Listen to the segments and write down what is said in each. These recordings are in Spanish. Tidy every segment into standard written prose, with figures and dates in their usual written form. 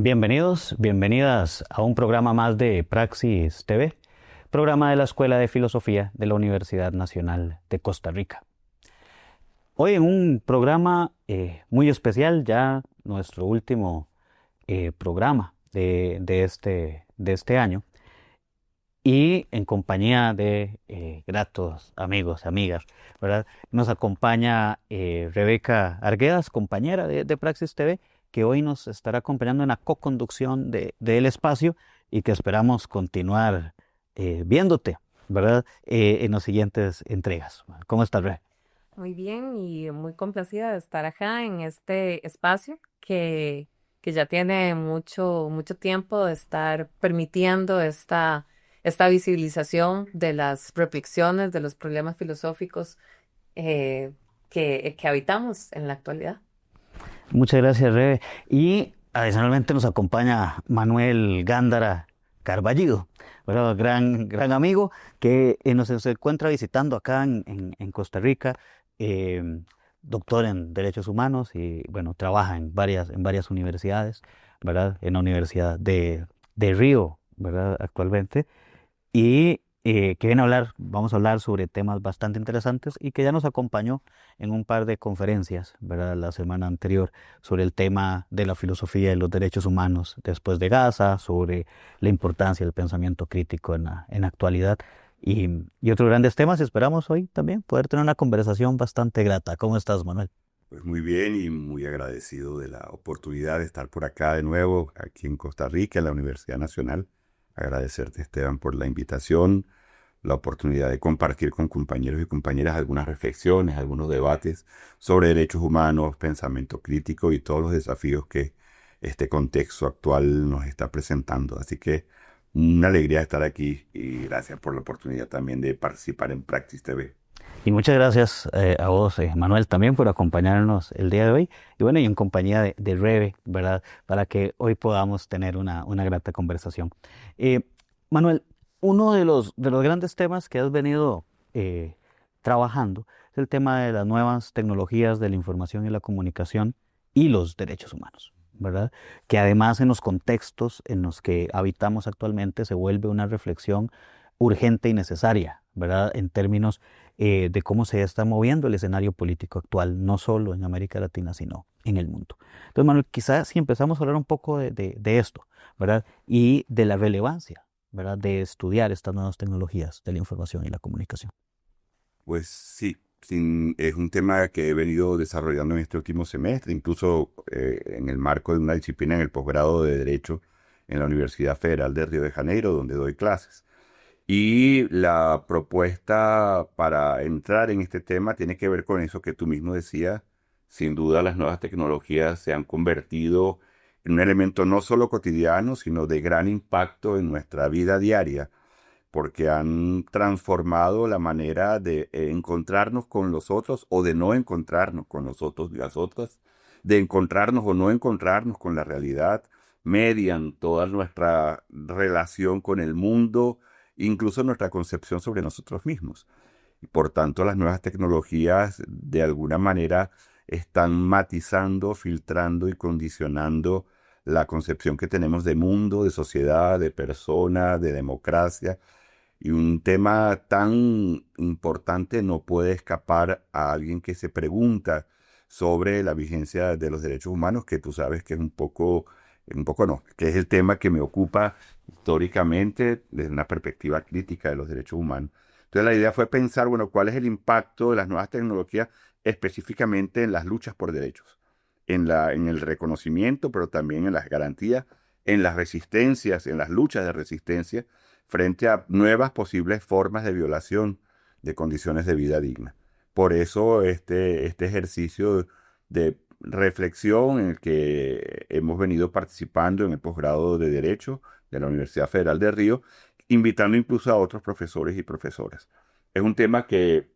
Bienvenidos, bienvenidas a un programa más de Praxis TV, programa de la Escuela de Filosofía de la Universidad Nacional de Costa Rica. Hoy en un programa muy especial, ya nuestro último programa de este año, y en compañía de gratos amigos, amigas, ¿verdad? Nos acompaña Rebeca Arguedas, compañera de Praxis TV, que hoy nos estará acompañando en la co-conducción del espacio y que esperamos continuar viéndote, ¿verdad? En las siguientes entregas. ¿Cómo estás, Re? Muy bien y muy complacida de estar acá en este espacio que ya tiene mucho tiempo de estar permitiendo esta visibilización de las reflexiones, de los problemas filosóficos eh, que habitamos en la actualidad. Muchas gracias, Rebe. Y adicionalmente nos acompaña Manuel Gándara Carballido, ¿verdad? Gran amigo que se encuentra visitando acá en Costa Rica, eh, doctor en Derechos Humanos y, bueno, trabaja en varias universidades, ¿verdad? En la Universidad de Río, ¿verdad? Actualmente. Y que viene a hablar, vamos a hablar sobre temas bastante interesantes y que ya nos acompañó en un par de conferencias, ¿verdad? La semana anterior sobre el tema de la filosofía y los derechos humanos después de Gaza, sobre la importancia del pensamiento crítico en la actualidad y otros grandes temas. Esperamos hoy también poder tener una conversación bastante grata. ¿Cómo estás, Manuel? Pues muy bien y muy agradecido de la oportunidad de estar por acá de nuevo, aquí en Costa Rica, en la Universidad Nacional. Agradecerte, Esteban, por la invitación, la oportunidad de compartir con compañeros y compañeras algunas reflexiones, algunos debates sobre derechos humanos, pensamiento crítico y todos los desafíos que este contexto actual nos está presentando. Así que una alegría estar aquí y gracias por la oportunidad también de participar en Praxis TV. Y muchas gracias a vos, Manuel, también por acompañarnos el día de hoy. Y bueno, y en compañía de Rebe, ¿verdad? Para que hoy podamos tener una grata conversación. Eh, Manuel, uno de los grandes temas que has venido trabajando es el tema de las nuevas tecnologías de la información y la comunicación y los derechos humanos, ¿verdad? Que además en los contextos en los que habitamos actualmente se vuelve una reflexión urgente y necesaria, ¿verdad? En términos de cómo se está moviendo el escenario político actual, no solo en América Latina, sino en el mundo. Entonces, Manuel, quizás si empezamos a hablar un poco de esto, ¿verdad? Y de la relevancia, ¿verdad? De estudiar estas nuevas tecnologías de la información y la comunicación. Pues sí, es un tema que he venido desarrollando en este último semestre, incluso en el marco de una disciplina en el posgrado de Derecho en la Universidad Federal de Río de Janeiro, donde doy clases. Y la propuesta para entrar en este tema tiene que ver con eso que tú mismo decías. Sin duda, las nuevas tecnologías se han convertido en un elemento no solo cotidiano, sino de gran impacto en nuestra vida diaria porque han transformado la manera de encontrarnos con los otros o de no encontrarnos con los otros y las otras, de encontrarnos o no encontrarnos con la realidad, median toda nuestra relación con el mundo, incluso nuestra concepción sobre nosotros mismos. Y por tanto, las nuevas tecnologías de alguna manera están matizando, filtrando y condicionando la concepción que tenemos de mundo, de sociedad, de persona, de democracia, y un tema tan importante no puede escapar a alguien que se pregunta sobre la vigencia de los derechos humanos, que tú sabes que es un poco no, que es el tema que me ocupa históricamente desde una perspectiva crítica de los derechos humanos. Entonces la idea fue pensar, bueno, cuál es el impacto de las nuevas tecnologías específicamente en las luchas por derechos, en el reconocimiento, pero también en las garantías, en las resistencias, en las luchas de resistencia frente a nuevas posibles formas de violación de condiciones de vida digna. Por eso este ejercicio de reflexión en el que hemos venido participando en el posgrado de Derecho de la Universidad Federal de Río, invitando incluso a otros profesores y profesoras. Es un tema que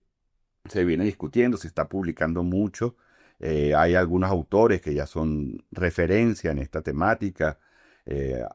se viene discutiendo, se está publicando mucho. Hay algunos autores que ya son referencia en esta temática.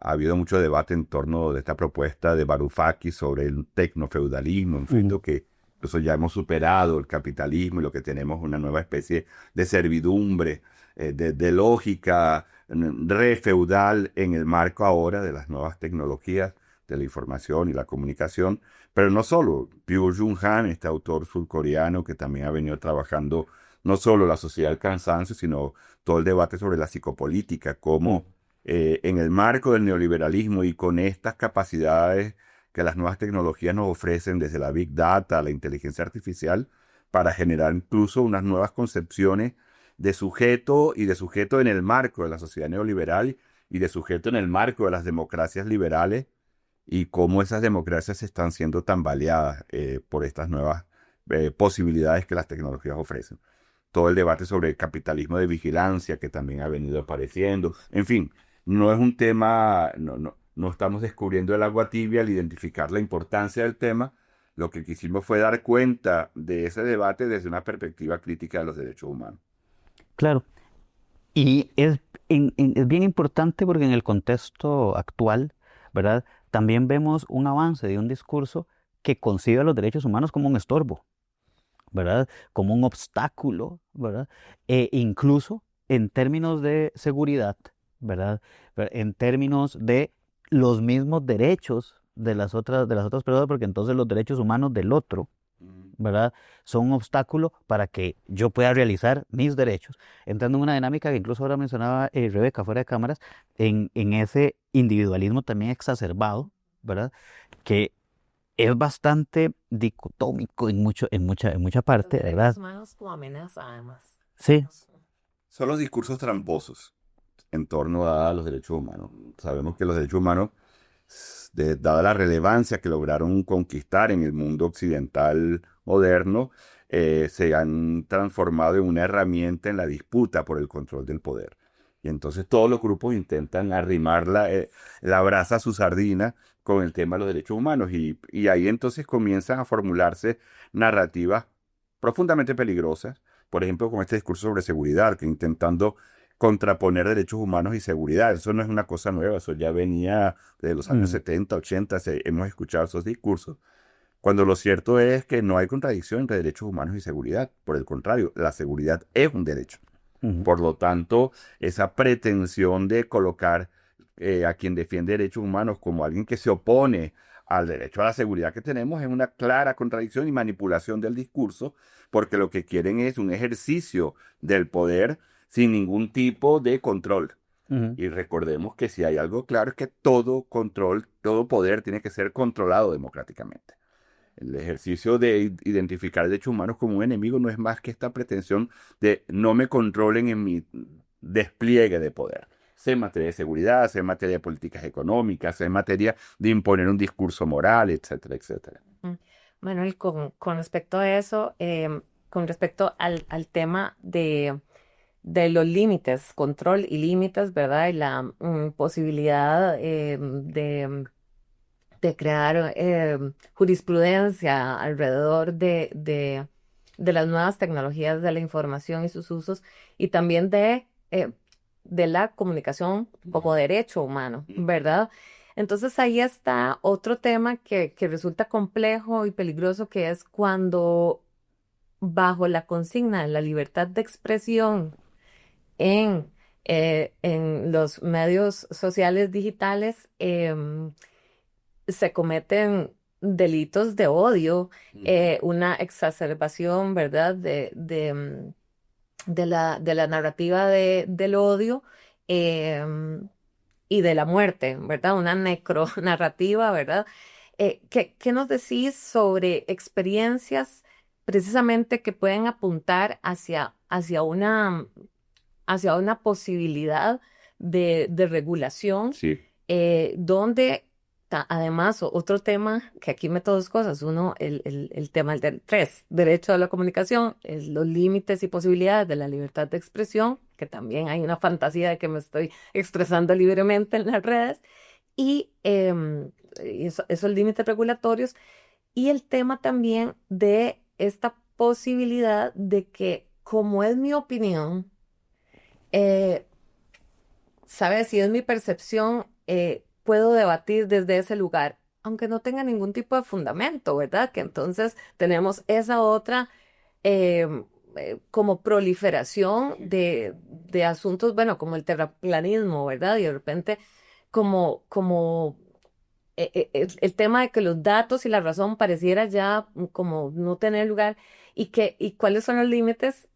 Ha habido mucho debate en torno de esta propuesta de Varoufakis sobre el tecnofeudalismo, en fin, Mm. lo que incluso ya hemos superado el capitalismo y lo que tenemos es una nueva especie de servidumbre, de lógica re feudal en el marco ahora de las nuevas tecnologías de la información y la comunicación, pero no solo. Byung-Chul Han, este autor surcoreano que también ha venido trabajando no solo la sociedad del cansancio, sino todo el debate sobre la psicopolítica, cómo en el marco del neoliberalismo y con estas capacidades que las nuevas tecnologías nos ofrecen, desde la Big Data, la inteligencia artificial, para generar incluso unas nuevas concepciones de sujeto en el marco de la sociedad neoliberal y de sujeto en el marco de las democracias liberales, y cómo esas democracias están siendo tambaleadas por estas nuevas posibilidades que las tecnologías ofrecen. Todo el debate sobre el capitalismo de vigilancia que también ha venido apareciendo. En fin, no es un tema, no estamos descubriendo el agua tibia al identificar la importancia del tema. Lo que quisimos fue dar cuenta de ese debate desde una perspectiva crítica de los derechos humanos. Claro, y es bien importante porque en el contexto actual, ¿verdad? También vemos un avance de un discurso que concibe a los derechos humanos como un estorbo, ¿verdad? Como un obstáculo, ¿verdad? Incluso en términos de seguridad, ¿verdad? En términos de los mismos derechos de las otras personas, porque entonces los derechos humanos del otro, ¿verdad? Son un obstáculo para que yo pueda realizar mis derechos, entrando en una dinámica que incluso ahora mencionaba Rebeca fuera de cámaras, en ese individualismo también exacerbado, ¿verdad? Que es bastante dicotómico en mucha Los parte, derechos ¿verdad? humanos como amenaza, además. Sí, Son los discursos tramposos en torno a los derechos humanos. Sabemos que los derechos humanos, dada la relevancia que lograron conquistar en el mundo occidental moderno, se han transformado en una herramienta en la disputa por el control del poder. Y entonces todos los grupos intentan arrimar la brasa a su sardina con el tema de los derechos humanos. Y ahí entonces comienzan a formularse narrativas profundamente peligrosas, por ejemplo, con este discurso sobre seguridad, que intentando contraponer derechos humanos y seguridad. Eso no es una cosa nueva, eso ya venía de los años 70, 80, hemos escuchado esos discursos. Cuando lo cierto es que no hay contradicción entre derechos humanos y seguridad. Por el contrario, la seguridad es un derecho. ujú, Por lo tanto, esa pretensión de colocar a quien defiende derechos humanos como alguien que se opone al derecho a la seguridad que tenemos es una clara contradicción y manipulación del discurso, porque lo que quieren es un ejercicio del poder sin ningún tipo de control. ujú, Y recordemos que si hay algo claro es que todo control, todo poder tiene que ser controlado democráticamente. El ejercicio de identificar derechos humanos como un enemigo no es más que esta pretensión de no me controlen en mi despliegue de poder. Sea en materia de seguridad, sea en materia de políticas económicas, sea en materia de imponer un discurso moral, etcétera, etcétera. Mm. Manuel, con respecto a eso, con respecto al tema de los límites, control y límites, ¿verdad? Y la posibilidad de crear jurisprudencia alrededor de las nuevas tecnologías de la información y sus usos, y también de la comunicación como derecho humano, ¿verdad? Entonces ahí está otro tema que resulta complejo y peligroso, que es cuando bajo la consigna de la libertad de expresión en los medios sociales digitales, se cometen delitos de odio, una exacerbación, ¿verdad? De la narrativa del odio, y de la muerte, ¿verdad? Una necronarrativa, ¿verdad? ¿Qué nos decís sobre experiencias precisamente que pueden apuntar hacia una posibilidad de regulación, Sí. donde además otro tema, que aquí meto dos cosas: uno, el tema del tres, derecho a la comunicación, los límites y posibilidades de la libertad de expresión, que también hay una fantasía de que me estoy expresando libremente en las redes, y esos límites regulatorios, y el tema también de esta posibilidad de que, como es mi opinión, eh, ¿sabes? Si es mi percepción, puedo debatir desde ese lugar, aunque no tenga ningún tipo de fundamento, ¿verdad? Que entonces tenemos esa otra, eh, como proliferación de asuntos, bueno, como el terraplanismo, ¿verdad? Y de repente como el tema de que los datos y la razón pareciera ya como no tener lugar y cuáles son los límites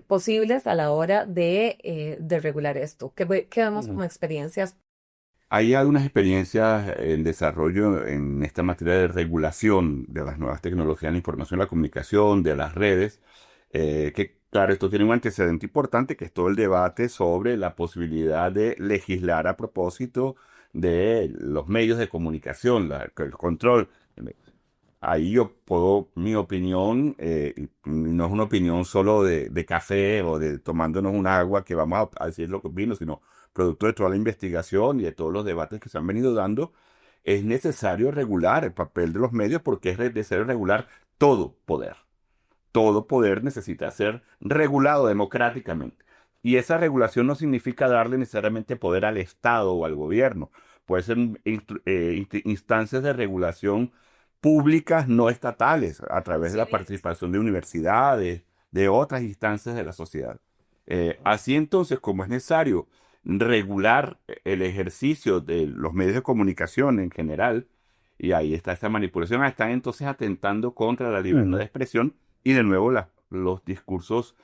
posibles a la hora de regular esto. ¿Qué vemos Ujú. como experiencias? Hay algunas experiencias en desarrollo en esta materia de regulación de las nuevas tecnologías de la información y la comunicación, de las redes, que claro, esto tiene un antecedente importante que es todo el debate sobre la posibilidad de legislar a propósito de los medios de comunicación, el control. Ahí yo puedo, mi opinión, no es una opinión solo de café o de tomándonos un agua que vamos a decir lo que opino, sino producto de toda la investigación y de todos los debates que se han venido dando, es necesario regular el papel de los medios porque es necesario regular todo poder. Todo poder necesita ser regulado democráticamente. Y esa regulación no significa darle necesariamente poder al Estado o al gobierno. Puede ser instancias de regulación públicas no estatales a través de la participación de universidades, de otras instancias de la sociedad. Así entonces, como es necesario regular el ejercicio de los medios de comunicación en general, y ahí está esta manipulación, están entonces atentando contra la libertad de Ujú. expresión y de nuevo los discursos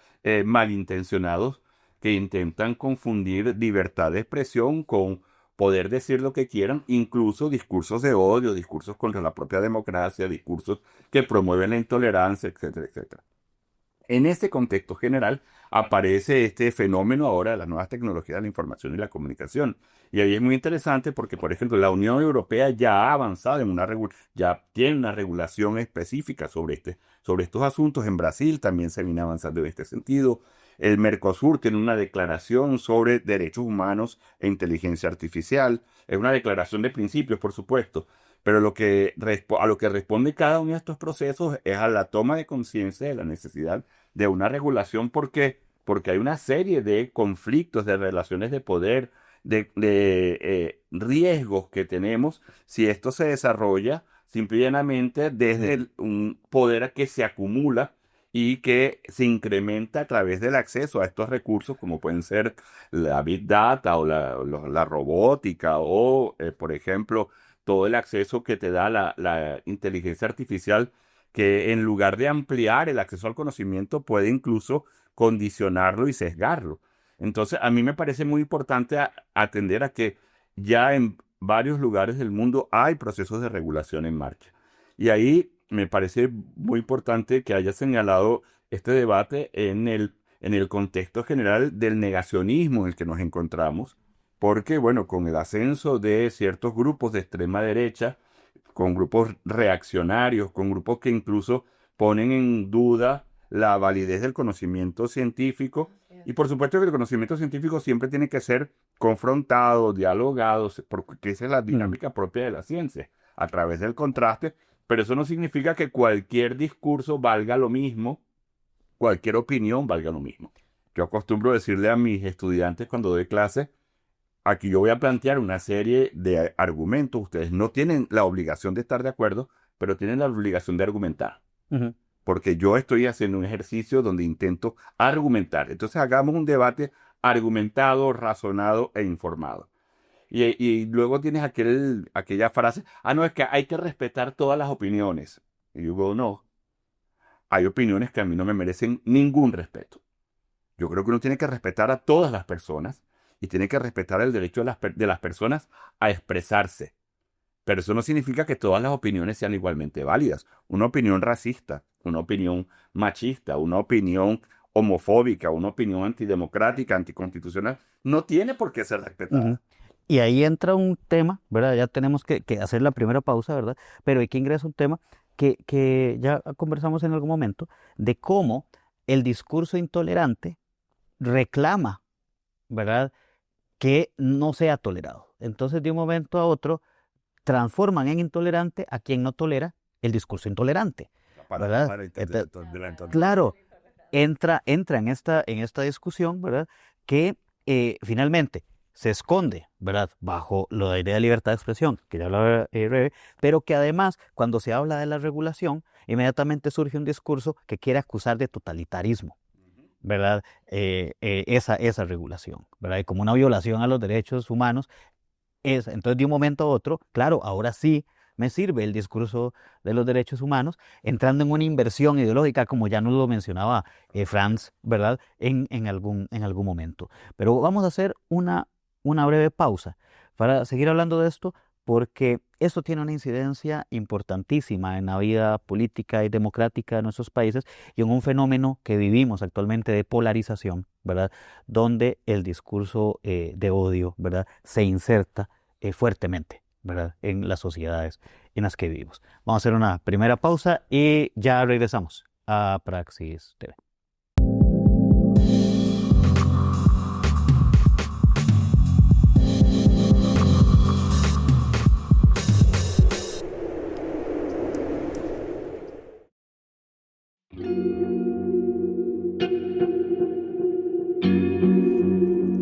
malintencionados que intentan confundir libertad de expresión con poder decir lo que quieran, incluso discursos de odio, discursos contra la propia democracia, discursos que promueven la intolerancia, etcétera, etcétera. En este contexto general aparece este fenómeno ahora de las nuevas tecnologías de la información y la comunicación. Y ahí es muy interesante porque, por ejemplo, la Unión Europea ya ha avanzado en ya tiene una regulación específica sobre estos asuntos. En Brasil también se viene avanzando en este sentido. El Mercosur tiene una declaración sobre derechos humanos e inteligencia artificial. Es una declaración de principios, por supuesto, pero a lo que responde cada uno de estos procesos es a la toma de conciencia de la necesidad de una regulación. ¿Por qué? Porque hay una serie de conflictos, de relaciones de poder, de riesgos que tenemos si esto se desarrolla simple y llanamente desde un poder que se acumula y que se incrementa a través del acceso a estos recursos, como pueden ser la Big Data o la robótica o, por ejemplo, todo el acceso que te da la inteligencia artificial, que en lugar de ampliar el acceso al conocimiento, puede incluso condicionarlo y sesgarlo. Entonces, a mí me parece muy importante atender a que ya en varios lugares del mundo hay procesos de regulación en marcha. Y ahí me parece muy importante que haya señalado este debate en el contexto general del negacionismo en el que nos encontramos, porque, bueno, con el ascenso de ciertos grupos de extrema derecha, con grupos reaccionarios, con grupos que incluso ponen en duda la validez del conocimiento científico. Y por supuesto que el conocimiento científico siempre tiene que ser confrontado, dialogado, porque esa es la Mm. dinámica propia de la ciencia, a través del contraste, pero eso no significa que cualquier discurso valga lo mismo, cualquier opinión valga lo mismo. Yo acostumbro decirle a mis estudiantes cuando doy clase, aquí yo voy a plantear una serie de argumentos. Ustedes no tienen la obligación de estar de acuerdo, pero tienen la obligación de argumentar. Ujú. Porque yo estoy haciendo un ejercicio donde intento argumentar. Entonces hagamos un debate argumentado, razonado e informado. Y luego tienes aquella frase, no, es que hay que respetar todas las opiniones. Y yo digo, no, hay opiniones que a mí no me merecen ningún respeto. Yo creo que uno tiene que respetar a todas las personas y tiene que respetar el derecho de las personas a expresarse. Pero eso no significa que todas las opiniones sean igualmente válidas. Una opinión racista, una opinión machista, una opinión homofóbica, una opinión antidemocrática, anticonstitucional, no tiene por qué ser Ujú. respetada. Y ahí entra un tema, ¿verdad? Ya tenemos que hacer la primera pausa, ¿verdad? Pero aquí ingresa un tema que ya conversamos en algún momento, de cómo el discurso intolerante reclama, ¿verdad? Que no sea tolerado. Entonces, de un momento a otro, transforman en intolerante a quien no tolera el discurso intolerante, La ¿verdad? paradoja de la intolerancia. Claro, entra en esta discusión, ¿verdad? Que finalmente se esconde, ¿verdad? Bajo la idea de libertad de expresión, que ya hablaba Rebe, pero que además, cuando se habla de la regulación, inmediatamente surge un discurso que quiere acusar de totalitarismo, ¿verdad? Esa regulación, ¿verdad? Y como una violación a los derechos humanos, entonces de un momento a otro, claro, ahora sí me sirve el discurso de los derechos humanos, entrando en una inversión ideológica, como ya nos lo mencionaba Franz, ¿verdad? En algún momento. Pero vamos a hacer una breve pausa para seguir hablando de esto, porque esto tiene una incidencia importantísima en la vida política y democrática de nuestros países y en un fenómeno que vivimos actualmente de polarización, ¿verdad? Donde el discurso de odio, ¿verdad? Se inserta fuertemente, ¿verdad? En las sociedades en las que vivimos. Vamos a hacer una primera pausa y ya regresamos a Praxis TV.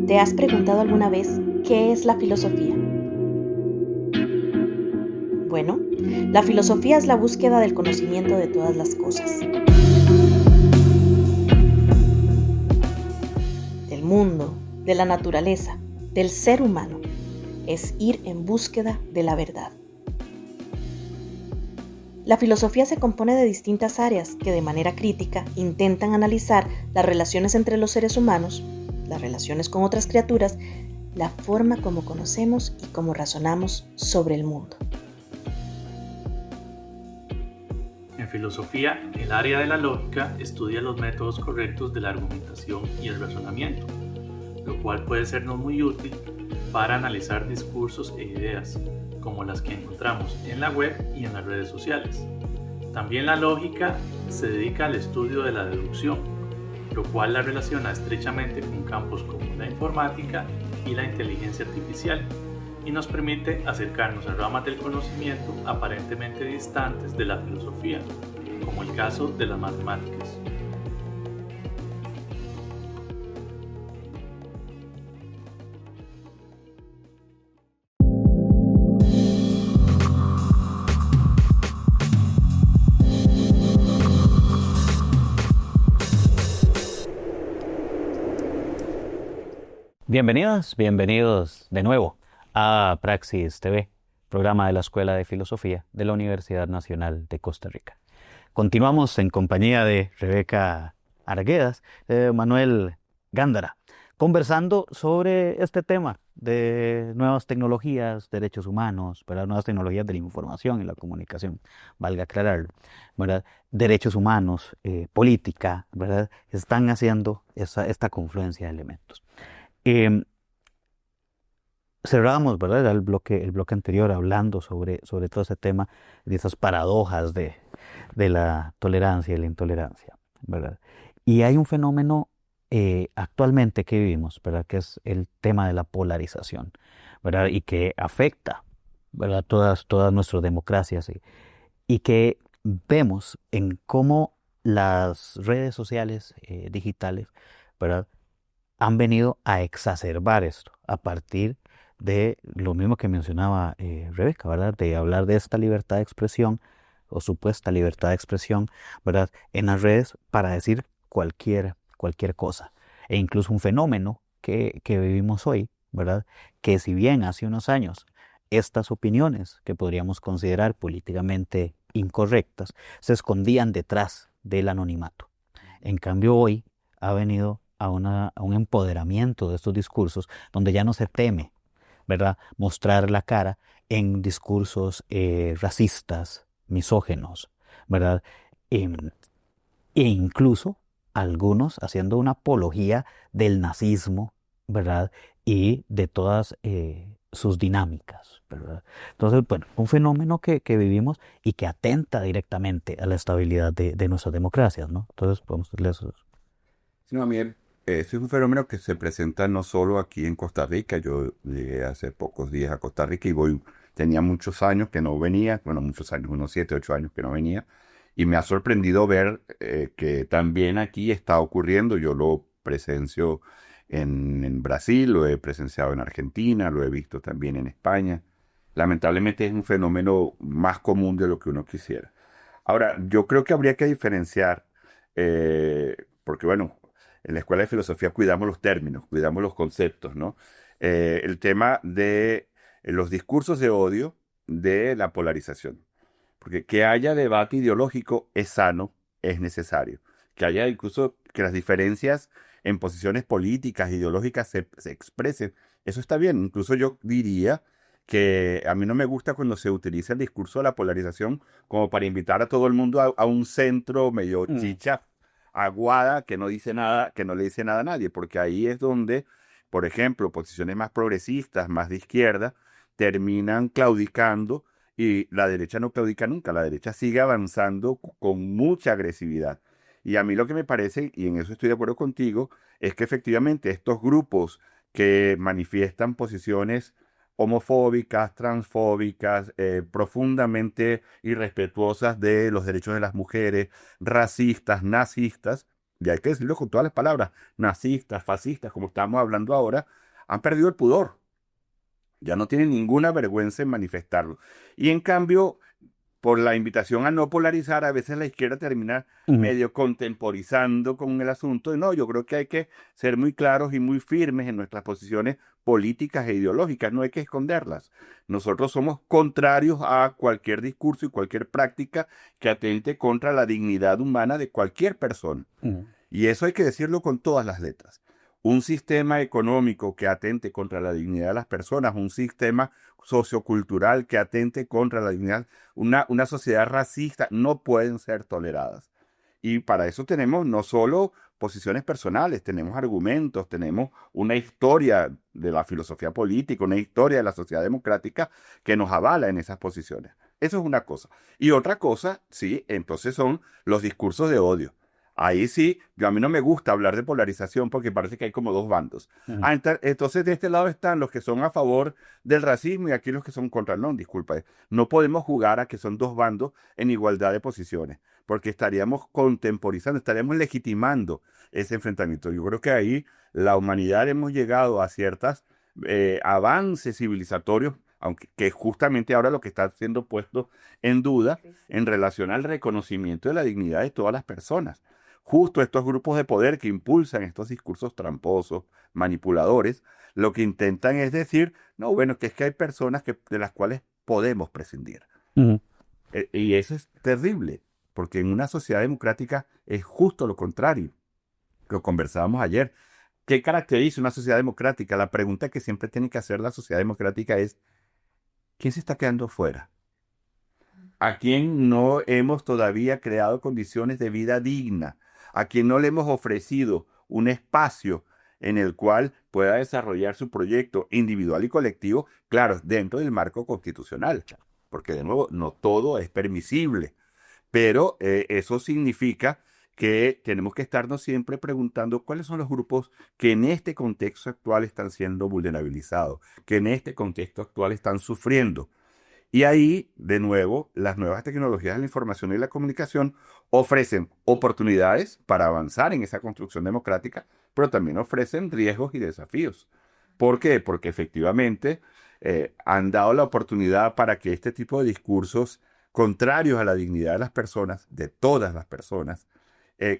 ¿Te has preguntado alguna vez qué es la filosofía? Bueno, la filosofía es la búsqueda del conocimiento de todas las cosas, del mundo, de la naturaleza, del ser humano. Es ir en búsqueda de la verdad. La filosofía se compone de distintas áreas que de manera crítica intentan analizar las relaciones entre los seres humanos, las relaciones con otras criaturas, la forma como conocemos y cómo razonamos sobre el mundo. En filosofía, el área de la lógica estudia los métodos correctos de la argumentación y el razonamiento, lo cual puede sernos muy útil para analizar discursos e ideas, como las que encontramos en la web y en las redes sociales. También la lógica se dedica al estudio de la deducción, lo cual la relaciona estrechamente con campos como la informática y la inteligencia artificial, y nos permite acercarnos a ramas del conocimiento aparentemente distantes de la filosofía, como el caso de las matemáticas. Bienvenidos de nuevo a Praxis TV, programa de la Escuela de Filosofía de la Universidad Nacional de Costa Rica. Continuamos en compañía de Rebeca Arguedas, Manuel Gándara, conversando sobre este tema de nuevas tecnologías, derechos humanos, ¿verdad? Nuevas tecnologías de la información y la comunicación, valga aclararlo, ¿verdad? Derechos humanos, política, ¿verdad? Están haciendo esta confluencia de elementos. Cerramos, ¿verdad? El bloque anterior hablando sobre todo ese tema de esas paradojas de la tolerancia y la intolerancia, ¿verdad? Y hay un fenómeno actualmente que vivimos, ¿verdad? Que es el tema de la polarización, ¿verdad? Y que afecta, ¿verdad? Todas nuestras democracias y que vemos en cómo las redes sociales digitales, ¿verdad? Han venido a exacerbar esto a partir de lo mismo que mencionaba Rebeca, ¿verdad? De hablar de esta libertad de expresión o supuesta libertad de expresión, ¿verdad? En las redes para decir cualquier cosa. E incluso un fenómeno que vivimos hoy, ¿verdad? Que si bien hace unos años estas opiniones que podríamos considerar políticamente incorrectas se escondían detrás del anonimato. En cambio hoy ha venido a un empoderamiento de estos discursos donde ya no se teme, ¿verdad? Mostrar la cara en discursos racistas, misógenos, ¿verdad? E incluso algunos haciendo una apología del nazismo, ¿verdad? Y de todas sus dinámicas, ¿verdad? Entonces, bueno, un fenómeno que vivimos y que atenta directamente a la estabilidad de nuestras democracias, ¿no? Entonces, podemos leer eso. No, a mí ese es un fenómeno que se presenta no solo aquí en Costa Rica. Yo llegué hace pocos días a Costa Rica y tenía muchos años que no venía, bueno, muchos años, unos 7, 8 años que no venía, y me ha sorprendido ver que también aquí está ocurriendo. Yo lo presencio en Brasil, lo he presenciado en Argentina, lo he visto también en España. Lamentablemente es un fenómeno más común de lo que uno quisiera. Ahora, yo creo que habría que diferenciar, porque bueno, en la escuela de filosofía cuidamos los términos, cuidamos los conceptos, ¿no? El tema de los discursos de odio, de la polarización. Porque que haya debate ideológico es sano, es necesario. Que haya incluso que las diferencias en posiciones políticas, ideológicas se expresen, eso está bien. Incluso yo diría que a mí no me gusta cuando se utiliza el discurso de la polarización como para invitar a todo el mundo a un centro medio chicha, aguada, que no dice nada, que no le dice nada a nadie, porque ahí es donde, por ejemplo, posiciones más progresistas, más de izquierda, terminan claudicando y la derecha no claudica nunca, la derecha sigue avanzando con mucha agresividad. Y a mí lo que me parece, y en eso estoy de acuerdo contigo, es que efectivamente estos grupos que manifiestan posiciones homofóbicas, transfóbicas, profundamente irrespetuosas de los derechos de las mujeres, racistas, nazistas, y hay que decirlo con todas las palabras, nazistas, fascistas, como estamos hablando ahora, han perdido el pudor. Ya no tienen ninguna vergüenza en manifestarlo. Y en cambio, por la invitación a no polarizar, a veces la izquierda termina medio contemporizando con el asunto. Y no, yo creo que hay que ser muy claros y muy firmes en nuestras posiciones políticas e ideológicas. No hay que esconderlas. Nosotros somos contrarios a cualquier discurso y cualquier práctica que atente contra la dignidad humana de cualquier persona. Y eso hay que decirlo con todas las letras. Un sistema económico que atente contra la dignidad de las personas, un sistema sociocultural que atente contra la dignidad, una sociedad racista, no pueden ser toleradas. Y para eso tenemos no solo posiciones personales, tenemos argumentos, tenemos una historia de la filosofía política, una historia de la sociedad democrática que nos avala en esas posiciones. Eso es una cosa. Y otra cosa, sí, entonces son los discursos de odio. Ahí sí, a mí no me gusta hablar de polarización porque parece que hay como dos bandos. Entonces de este lado están los que son a favor del racismo y aquí los que son contra. No, disculpa, no podemos jugar a que son dos bandos en igualdad de posiciones, porque estaríamos contemporizando, estaríamos legitimando ese enfrentamiento. Yo creo que ahí la humanidad hemos llegado a ciertos avances civilizatorios, aunque que justamente ahora lo que está siendo puesto en duda en relación al reconocimiento de la dignidad de todas las personas. Justo estos grupos de poder que impulsan estos discursos tramposos, manipuladores, lo que intentan es decir, no, bueno, que es que hay personas de las cuales podemos prescindir. Y eso es terrible, porque en una sociedad democrática es justo lo contrario. Lo conversábamos ayer. ¿Qué caracteriza una sociedad democrática? La pregunta que siempre tiene que hacer la sociedad democrática es, ¿quién se está quedando fuera? ¿A quién no hemos todavía creado condiciones de vida digna? ¿A quien no le hemos ofrecido un espacio en el cual pueda desarrollar su proyecto individual y colectivo, claro, dentro del marco constitucional? Porque de nuevo, no todo es permisible, pero eso significa que tenemos que estarnos siempre preguntando cuáles son los grupos que en este contexto actual están siendo vulnerabilizados, que en este contexto actual están sufriendo. Y ahí, de nuevo, las nuevas tecnologías de la información y la comunicación ofrecen oportunidades para avanzar en esa construcción democrática, pero también ofrecen riesgos y desafíos. ¿Por qué? Porque efectivamente han dado la oportunidad para que este tipo de discursos contrarios a la dignidad de las personas, de todas las personas,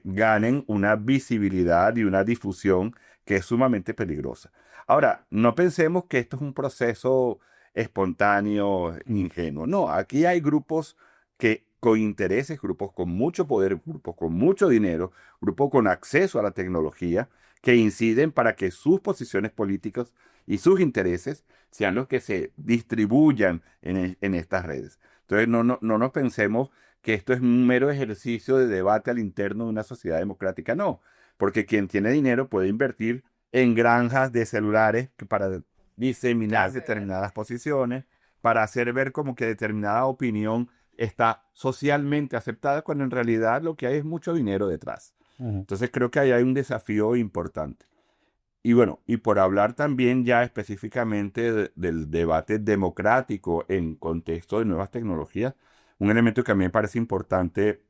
ganen una visibilidad y una difusión que es sumamente peligrosa. Ahora, no pensemos que esto es un proceso espontáneo, ingenuo. No, aquí hay grupos que con intereses, grupos con mucho poder, grupos con mucho dinero, grupos con acceso a la tecnología, que inciden para que sus posiciones políticas y sus intereses sean los que se distribuyan en estas redes. Entonces, no nos pensemos que esto es un mero ejercicio de debate al interno de una sociedad democrática. No, porque quien tiene dinero puede invertir en granjas de celulares para diseminar determinadas posiciones, para hacer ver como que determinada opinión está socialmente aceptada, cuando en realidad lo que hay es mucho dinero detrás. Entonces creo que ahí hay un desafío importante. Y bueno, y por hablar también ya específicamente del debate democrático en contexto de nuevas tecnologías, un elemento que a mí me parece importante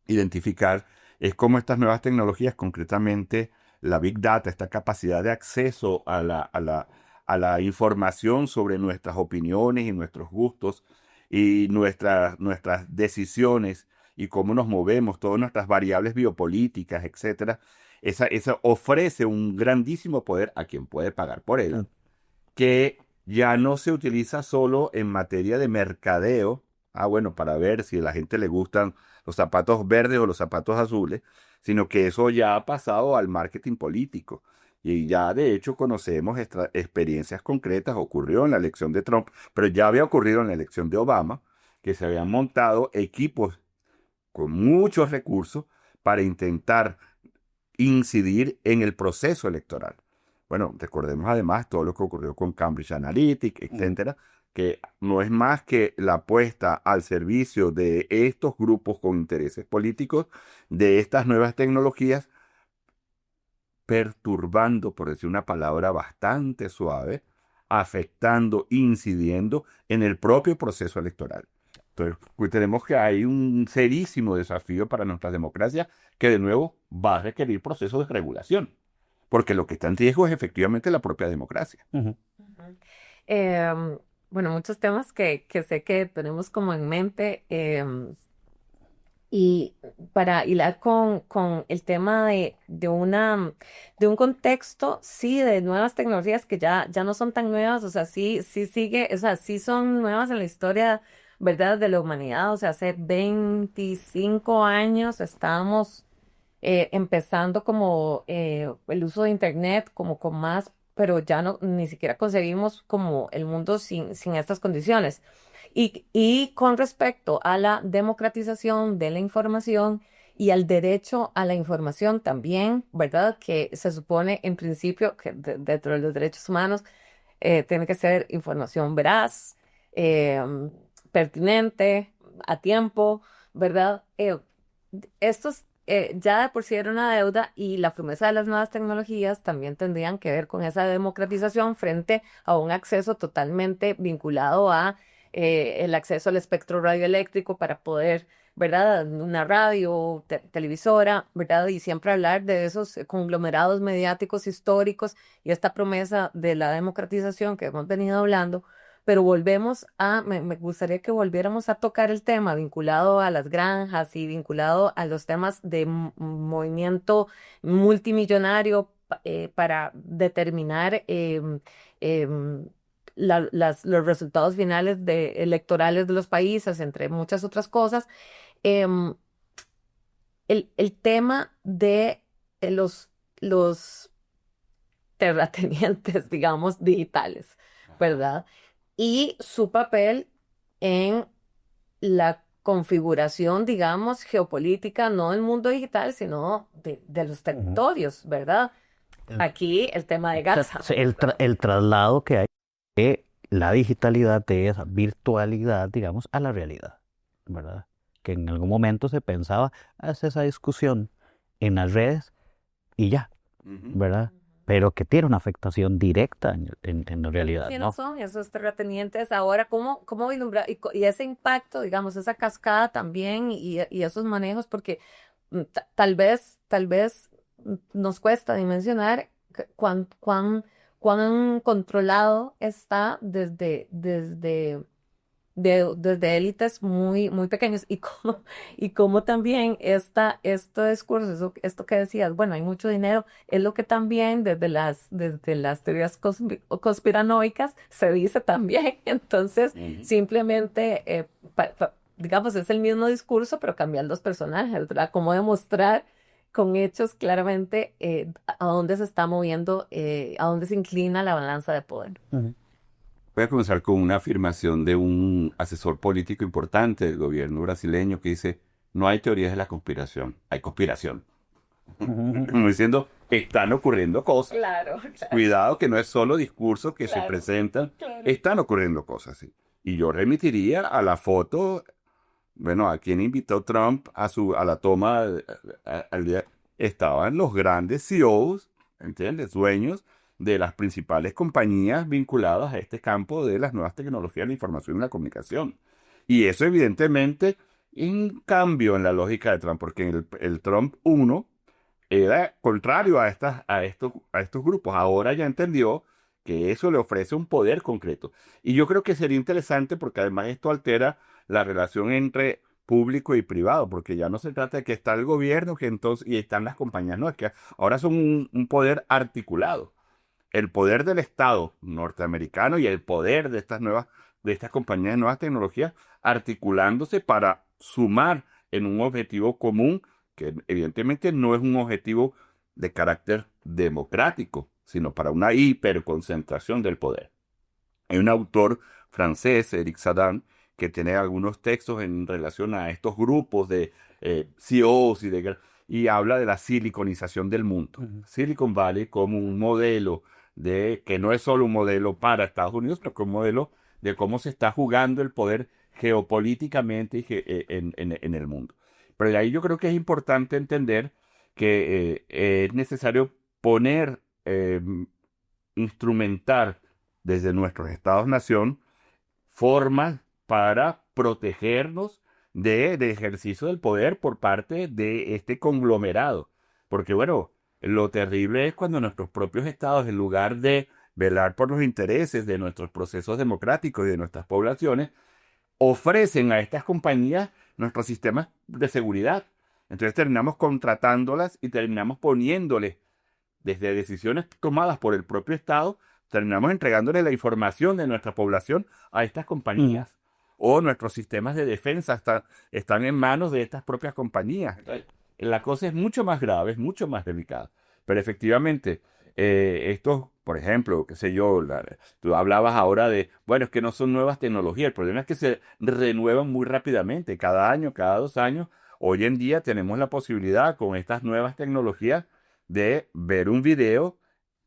identificar es cómo estas nuevas tecnologías, concretamente la Big Data, esta capacidad de acceso a la información sobre nuestras opiniones y nuestros gustos y nuestras decisiones y cómo nos movemos, todas nuestras variables biopolíticas, etcétera, esa ofrece un grandísimo poder a quien puede pagar por él, que ya no se utiliza solo en materia de mercadeo, bueno, para ver si a la gente le gustan los zapatos verdes o los zapatos azules, sino que eso ya ha pasado al marketing político. Y ya de hecho conocemos experiencias concretas, ocurrió en la elección de Trump, pero ya había ocurrido en la elección de Obama, que se habían montado equipos con muchos recursos para intentar incidir en el proceso electoral. Bueno, recordemos además todo lo que ocurrió con Cambridge Analytica, etcétera, que no es más que la apuesta al servicio de estos grupos con intereses políticos, de estas nuevas tecnologías, perturbando, por decir una palabra bastante suave, afectando, incidiendo en el propio proceso electoral. Entonces, pues, tenemos que hay un serísimo desafío para nuestras democracias que de nuevo va a requerir procesos de regulación, porque lo que está en riesgo es efectivamente la propia democracia. Ujú. Em, bueno, muchos temas que sé que tenemos como en mente. Y para hilar con el tema de un contexto, sí, de nuevas tecnologías que ya no son tan nuevas, o sea, sí sigue, o sea, sí son nuevas en la historia, ¿verdad?, de la humanidad, o sea, hace 25 años estábamos empezando como el uso de Internet, como con más, pero ya no, ni siquiera concebimos como el mundo sin estas condiciones. Y con respecto a la democratización de la información y al derecho a la información también, ¿verdad? Que se supone en principio que dentro de los derechos humanos tiene que ser información veraz, eh, pertinente, a tiempo, ¿verdad? Estos ya de por sí era una deuda y la promesa de las nuevas tecnologías también tendrían que ver con esa democratización frente a un acceso totalmente vinculado a el acceso al espectro radioeléctrico para poder, ¿verdad? Una radio, televisora, ¿verdad? Y siempre hablar de esos conglomerados mediáticos históricos y esta promesa de la democratización que hemos venido hablando. Pero me gustaría que volviéramos a tocar el tema vinculado a las granjas y vinculado a los temas de movimiento multimillonario para determinar los resultados finales electorales de los países, entre muchas otras cosas. Em, el tema de los terratenientes, digamos, digitales, ¿verdad? Y su papel en la configuración, digamos, geopolítica, no del mundo digital, sino de los territorios, ¿verdad? El- Aquí el tema de Gaza. el traslado que hay de la digitalidad, de esa virtualidad, digamos, a la realidad, ¿verdad? Que en algún momento se pensaba, hace esa discusión en las redes y ya, ¿verdad? Pero que tiene una afectación directa en la realidad, ¿Quiénes ¿no? son esos terratenientes ahora? ¿Cómo vislumbrar? Y ese impacto, digamos, esa cascada también y esos manejos, porque tal vez nos cuesta dimensionar cuán controlado está desde élites muy pequeños y como también este discurso, esto que decías, bueno, hay mucho dinero, es lo que también desde las teorías conspiranoicas se dice también. Entonces, simplemente, digamos, es el mismo discurso, pero cambian los personajes, ¿verdad? Cómo demostrar con hechos claramente a dónde se está moviendo, a dónde se inclina la balanza de poder. Ujú. Voy a comenzar con una afirmación de un asesor político importante del gobierno brasileño que dice, no hay teorías de la conspiración, hay conspiración. Como diciendo, están ocurriendo cosas. Claro, Cuidado que no es solo discursos que se Claro, presentan, claro. están ocurriendo cosas, sí. Y yo remitiría a la foto, bueno, a quien invitó Trump a la toma al día. Estaban los grandes CEOs, ¿entiendes? Dueños de las principales compañías vinculadas a este campo de las nuevas tecnologías de la información y la comunicación. Y eso evidentemente en cambio en la lógica de Trump, porque el Trump 1 era contrario a estos grupos. Ahora ya entendió que eso le ofrece un poder concreto. Y yo creo que sería interesante porque además esto altera la relación entre público y privado, porque ya no se trata de que está el gobierno que entonces, y están las compañías, no, es que ahora son un poder articulado. El poder del Estado norteamericano y el poder de estas compañías de nuevas tecnologías articulándose para sumar en un objetivo común que evidentemente no es un objetivo de carácter democrático, sino para una hiperconcentración del poder. Hay un autor francés, Eric Sadan, que tiene algunos textos en relación a estos grupos de CEOs y habla de la siliconización del mundo. Silicon Valley como un modelo que no es solo un modelo para Estados Unidos, pero como un modelo de cómo se está jugando el poder geopolíticamente en el mundo. Pero de ahí yo creo que es importante entender que es necesario instrumentar desde nuestros estados-nación formas para protegernos del ejercicio del poder por parte de este conglomerado. Porque bueno, lo terrible es cuando nuestros propios estados, en lugar de velar por los intereses de nuestros procesos democráticos y de nuestras poblaciones, ofrecen a estas compañías nuestros sistemas de seguridad. Entonces terminamos contratándolas y terminamos poniéndoles, desde decisiones tomadas por el propio Estado, terminamos entregándole la información de nuestra población a estas compañías. O nuestros sistemas de defensa están en manos de estas propias compañías. La cosa es mucho más grave, es mucho más delicada. Pero efectivamente, estos, por ejemplo, qué sé yo, tú hablabas ahora de, bueno, es que no son nuevas tecnologías. El problema es que se renuevan muy rápidamente, cada año, cada 2 años. Hoy en día tenemos la posibilidad con estas nuevas tecnologías de ver un video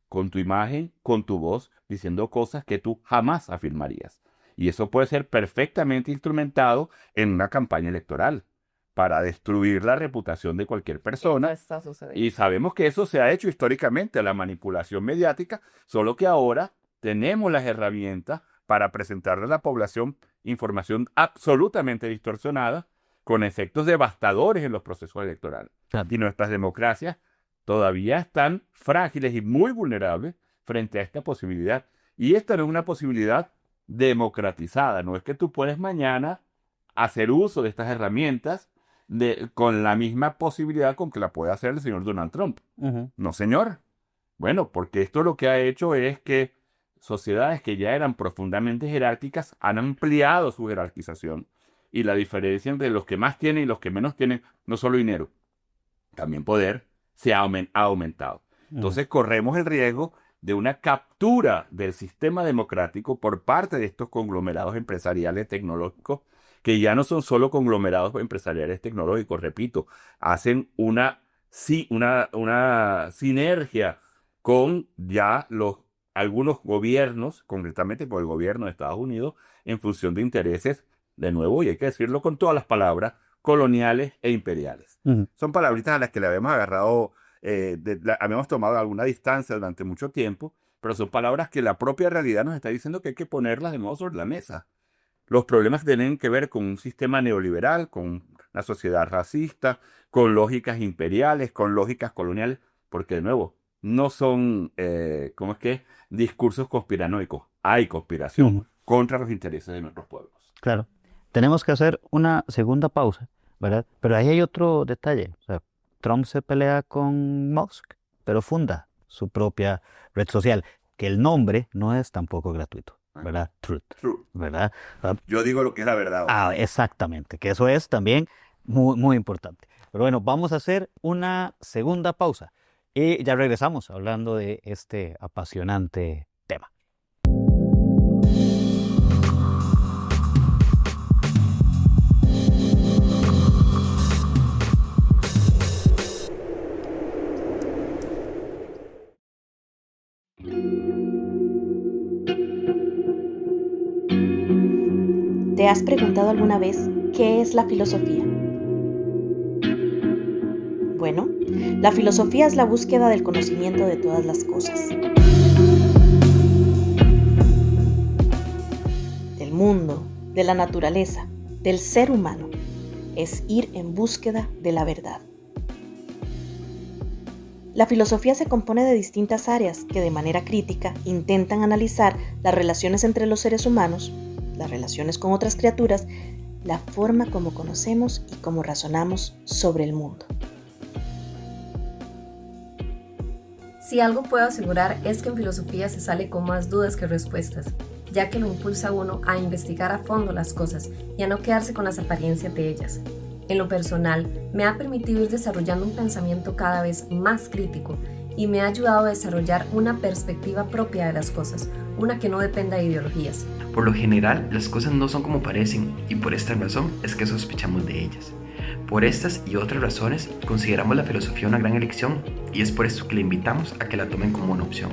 con tu imagen, con tu voz, diciendo cosas que tú jamás afirmarías. Y eso puede ser perfectamente instrumentado en una campaña electoral para destruir la reputación de cualquier persona. Está sucediendo. Y sabemos que eso se ha hecho históricamente, la manipulación mediática, solo que ahora tenemos las herramientas para presentarle a la población información absolutamente distorsionada con efectos devastadores en los procesos electorales. Claro. Y nuestras democracias todavía están frágiles y muy vulnerables frente a esta posibilidad. Y esta no es una posibilidad democratizada, no es que tú puedes mañana hacer uso de estas herramientas con la misma posibilidad con que la puede hacer el señor Donald Trump. No, señor. Bueno, porque esto lo que ha hecho es que sociedades que ya eran profundamente jerárquicas han ampliado su jerarquización. Y la diferencia entre los que más tienen y los que menos tienen, no solo dinero, también poder, se ha aumentado. Entonces corremos el riesgo de una captura del sistema democrático por parte de estos conglomerados empresariales tecnológicos, que ya no son solo conglomerados empresariales tecnológicos, repito, hacen una sinergia con ya algunos gobiernos, concretamente con el gobierno de Estados Unidos, en función de intereses, de nuevo, y hay que decirlo con todas las palabras, coloniales e imperiales. Son palabritas a las que le habíamos agarrado, habíamos tomado alguna distancia durante mucho tiempo, pero son palabras que la propia realidad nos está diciendo que hay que ponerlas de nuevo sobre la mesa. Los problemas tienen que ver con un sistema neoliberal, con una sociedad racista, con lógicas imperiales, con lógicas coloniales, porque de nuevo, no son, discursos conspiranoicos. Hay conspiración contra los intereses de nuestros pueblos. Claro. Tenemos que hacer una segunda pausa, ¿verdad? Pero ahí hay otro detalle. O sea, Trump se pelea con Musk, pero funda su propia red social, que el nombre no es tampoco gratuito, ¿verdad? Truth, ¿verdad? Yo digo lo que es la verdad. Exactamente, que eso es también muy, muy importante. Pero bueno, vamos a hacer una segunda pausa y ya regresamos hablando de este apasionante tema. ¿Te has preguntado alguna vez qué es la filosofía? Bueno, la filosofía es la búsqueda del conocimiento de todas las cosas. Del mundo, de la naturaleza, del ser humano. Es ir en búsqueda de la verdad. La filosofía se compone de distintas áreas que de manera crítica intentan analizar las relaciones entre los seres humanos, las relaciones con otras criaturas, la forma como conocemos y cómo razonamos sobre el mundo. Si algo puedo asegurar es que en filosofía se sale con más dudas que respuestas, ya que lo impulsa a uno a investigar a fondo las cosas y a no quedarse con las apariencias de ellas. En lo personal, me ha permitido ir desarrollando un pensamiento cada vez más crítico y me ha ayudado a desarrollar una perspectiva propia de las cosas, una que no dependa de ideologías. Por lo general, las cosas no son como parecen y por esta razón es que sospechamos de ellas. Por estas y otras razones, consideramos la filosofía una gran elección y es por esto que le invitamos a que la tomen como una opción.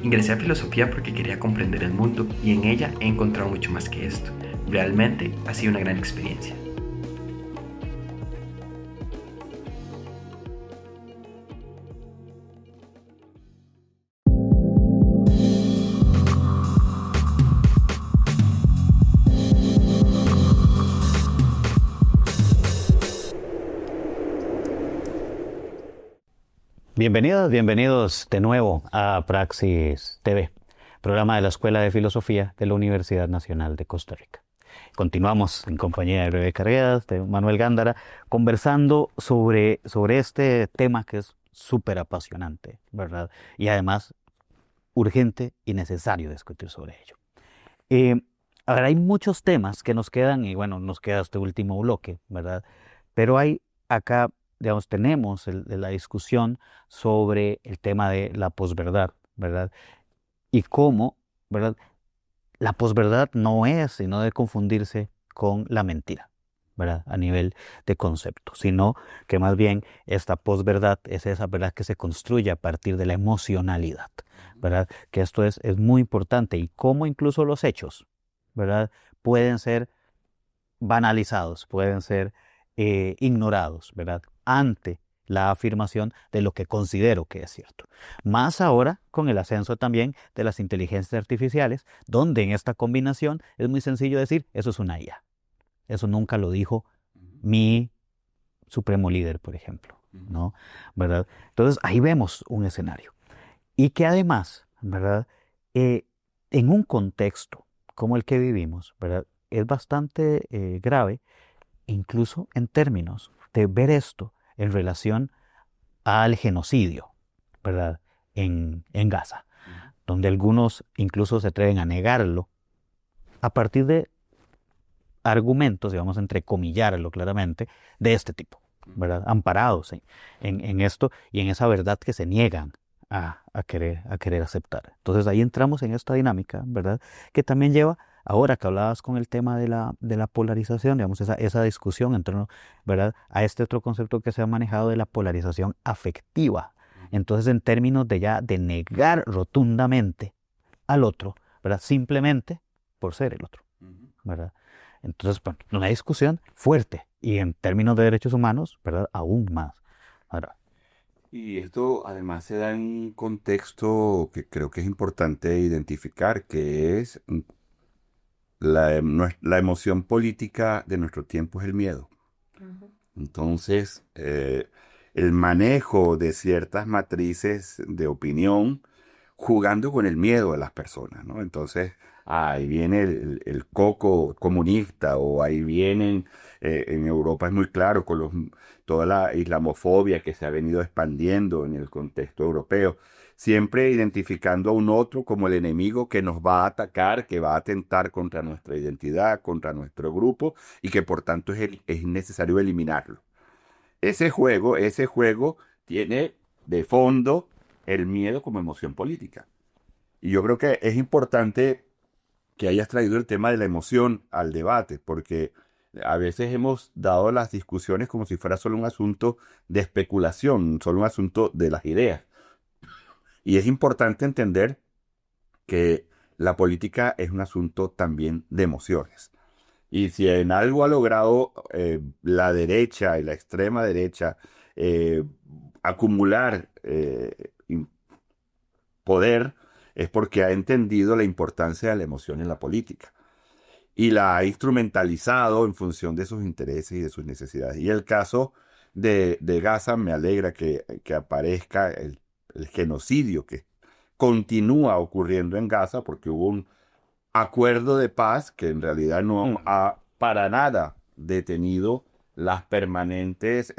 Ingresé a filosofía porque quería comprender el mundo y en ella he encontrado mucho más que esto. Realmente ha sido una gran experiencia. Bienvenidos de nuevo a Praxis TV, programa de la Escuela de Filosofía de la Universidad Nacional de Costa Rica. Continuamos en compañía de Rebeca Arguedas, de Manuel Gándara, conversando sobre este tema que es súper apasionante, ¿verdad? Y además urgente y necesario discutir sobre ello. A ver, hay muchos temas que nos quedan, y bueno, nos queda este último bloque, ¿verdad? Pero hay acá, digamos, tenemos la discusión sobre el tema de la posverdad, ¿verdad? Y cómo, ¿verdad? La posverdad no es y no debe confundirse con la mentira, ¿verdad? A nivel de concepto, sino que más bien esta posverdad es esa verdad que se construye a partir de la emocionalidad, ¿verdad? Que esto es muy importante y cómo incluso los hechos, ¿verdad? Pueden ser banalizados, pueden ser ignorados, ¿verdad? Ante la afirmación de lo que considero que es cierto. Más ahora con el ascenso también de las inteligencias artificiales, donde en esta combinación es muy sencillo decir, eso es una IA. Eso nunca lo dijo mi supremo líder, por ejemplo, ¿no? ¿Verdad? Entonces ahí vemos un escenario. Y que además, ¿verdad? En un contexto como el que vivimos, ¿verdad? Es bastante grave, incluso en términos de ver esto en relación al genocidio, ¿verdad? En Gaza, donde algunos incluso se atreven a negarlo a partir de argumentos, digamos, entrecomillarlo claramente, de este tipo, ¿verdad? Amparados en esto y en esa verdad que se niegan a querer aceptar. Entonces ahí entramos en esta dinámica, ¿verdad? Que también lleva, ahora que hablabas con el tema de la polarización, digamos, esa discusión en torno, ¿verdad? A este otro concepto que se ha manejado de la polarización afectiva. Entonces, en términos de negar rotundamente al otro, ¿verdad? Simplemente por ser el otro, ¿verdad? Entonces, bueno, una discusión fuerte y en términos de derechos humanos, ¿verdad? Aún más, ¿verdad? Y esto además se da en un contexto que creo que es importante identificar, que es la emoción política de nuestro tiempo es el miedo. Entonces, el manejo de ciertas matrices de opinión jugando con el miedo de las personas, ¿no? Entonces, ahí viene el coco comunista, o ahí vienen, en Europa es muy claro, toda la islamofobia que se ha venido expandiendo en el contexto europeo, siempre identificando a un otro como el enemigo que nos va a atacar, que va a atentar contra nuestra identidad, contra nuestro grupo, y que por tanto es necesario eliminarlo. Ese juego tiene de fondo el miedo como emoción política. Y yo creo que es importante que hayas traído el tema de la emoción al debate, porque a veces hemos dado las discusiones como si fuera solo un asunto de especulación, solo un asunto de las ideas. Y es importante entender que la política es un asunto también de emociones. Y si en algo ha logrado la derecha y la extrema derecha acumular poder, es porque ha entendido la importancia de la emoción en la política y la ha instrumentalizado en función de sus intereses y de sus necesidades. Y el caso de Gaza, me alegra que aparezca el genocidio que continúa ocurriendo en Gaza, porque hubo un acuerdo de paz que en realidad no ha para nada detenido los permanentes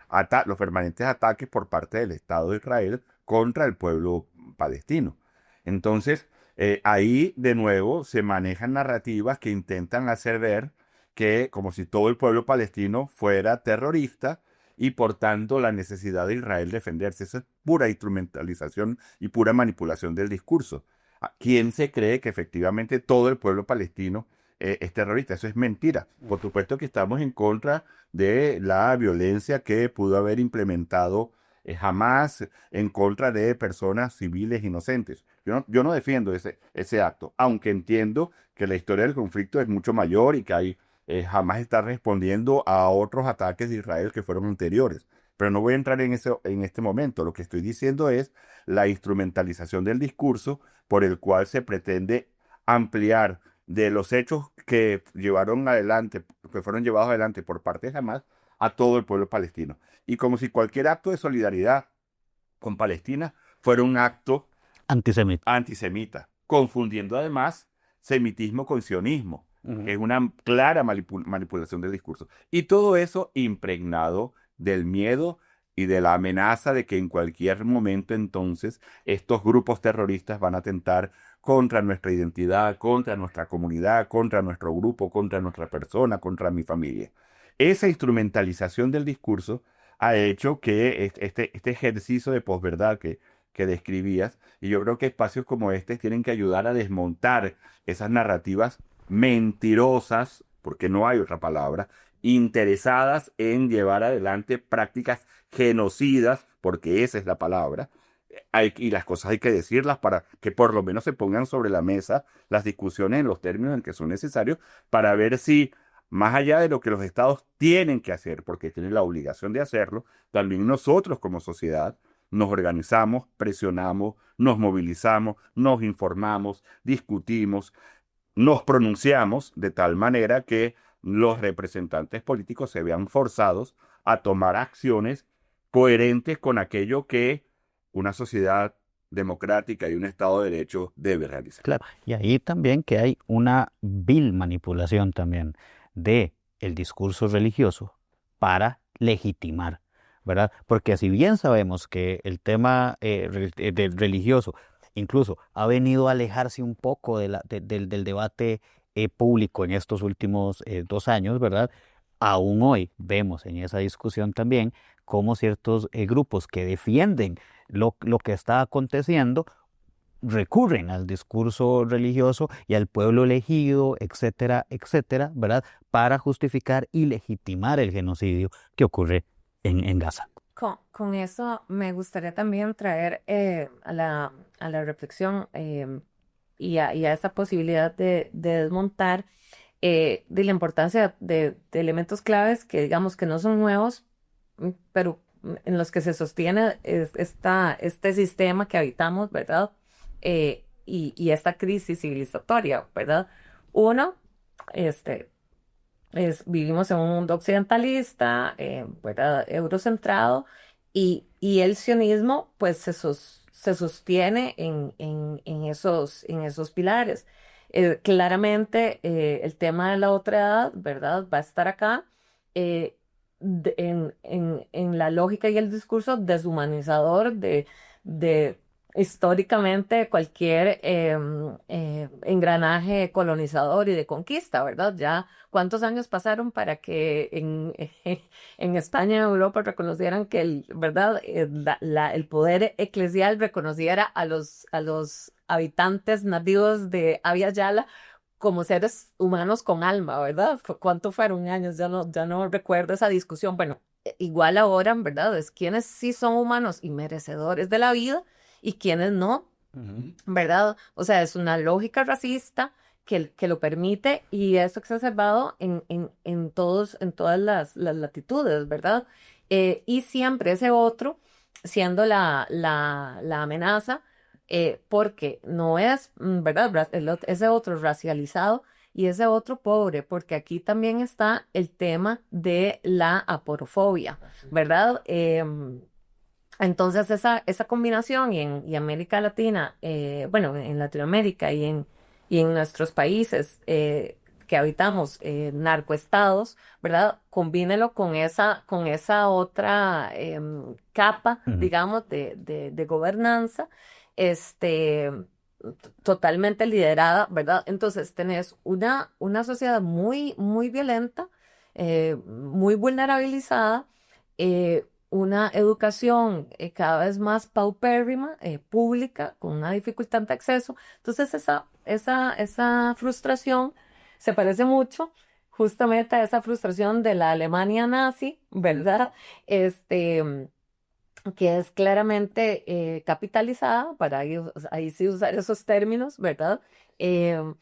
ataques por parte del Estado de Israel contra el pueblo palestino. Entonces, ahí de nuevo se manejan narrativas que intentan hacer ver que como si todo el pueblo palestino fuera terrorista y por tanto la necesidad de Israel defenderse. Eso es pura instrumentalización y pura manipulación del discurso. ¿Quién se cree que efectivamente todo el pueblo palestino es terrorista? Eso es mentira. Por supuesto que estamos en contra de la violencia que pudo haber implementado Hamás en contra de personas civiles inocentes. Yo no defiendo ese acto, aunque entiendo que la historia del conflicto es mucho mayor y que Hamás está respondiendo a otros ataques de Israel que fueron anteriores. Pero no voy a entrar en eso en este momento. Lo que estoy diciendo es la instrumentalización del discurso por el cual se pretende ampliar de los hechos que fueron llevados adelante por parte de Hamás a todo el pueblo palestino. Y como si cualquier acto de solidaridad con Palestina fuera un acto antisemita, confundiendo además semitismo con sionismo, que es una clara manipulación del discurso. Y todo eso impregnado del miedo y de la amenaza de que en cualquier momento entonces estos grupos terroristas van a atentar contra nuestra identidad, contra nuestra comunidad, contra nuestro grupo, contra nuestra persona, contra mi familia. Esa instrumentalización del discurso ha hecho que este ejercicio de posverdad que describías, y yo creo que espacios como este tienen que ayudar a desmontar esas narrativas mentirosas, porque no hay otra palabra, interesadas en llevar adelante prácticas genocidas, porque esa es la palabra, y las cosas hay que decirlas para que por lo menos se pongan sobre la mesa las discusiones en los términos en que son necesarios para ver si, más allá de lo que los estados tienen que hacer, porque tienen la obligación de hacerlo, también nosotros como sociedad nos organizamos, presionamos, nos movilizamos, nos informamos, discutimos, nos pronunciamos de tal manera que los representantes políticos se vean forzados a tomar acciones coherentes con aquello que una sociedad democrática y un Estado de Derecho debe realizar. Claro, y ahí también que hay una vil manipulación también de el discurso religioso para legitimar, ¿verdad? Porque si bien sabemos que el tema religioso incluso ha venido a alejarse un poco del debate público en estos últimos 2 años, ¿verdad? Aún hoy vemos en esa discusión también cómo ciertos grupos que defienden lo que está aconteciendo recurren al discurso religioso y al pueblo elegido, etcétera, etcétera, ¿verdad? Para justificar y legitimar el genocidio que ocurre en Gaza. Con eso me gustaría también traer a la reflexión y a esa posibilidad de desmontar de la importancia de elementos claves que digamos que no son nuevos, pero en los que se sostiene este sistema que habitamos, ¿verdad? Y esta crisis civilizatoria, ¿verdad? Uno, vivimos en un mundo occidentalista, ¿verdad? Eurocentrado, y el sionismo, pues, se sostiene en esos pilares. Claramente, el tema de la otra edad, ¿verdad? Va a estar acá en la lógica y el discurso deshumanizador de históricamente cualquier engranaje colonizador y de conquista, ¿verdad? Ya cuántos años pasaron para que en España y Europa reconocieran que ¿verdad? El poder eclesial reconociera a los habitantes nativos de Abya Yala como seres humanos con alma, ¿verdad? ¿Cuánto fueron años? Ya no recuerdo esa discusión. Bueno, igual ahora, ¿verdad? Es quienes sí son humanos y merecedores de la vida y quienes no, ¿verdad? O sea, es una lógica racista que lo permite y eso exacerbado en todas las latitudes, ¿verdad? Y siempre ese otro siendo la amenaza, porque no es, ¿verdad? Ese otro racializado y ese otro pobre, porque aquí también está el tema de la aporofobia, ¿verdad? Entonces esa combinación y en América Latina, bueno, en Latinoamérica y en nuestros países, que habitamos narcoestados, ¿verdad? Combínelo con esa otra capa, Ujú. digamos, de gobernanza, este, totalmente liderada, ¿verdad? Entonces tenés una sociedad muy, muy violenta, muy vulnerabilizada, una educación cada vez más paupérrima, pública, con una dificultad de acceso. Entonces esa frustración se parece mucho justamente a esa frustración de la Alemania nazi, ¿verdad? Este, que es claramente capitalizada, para ahí sí usar esos términos, ¿verdad? Em,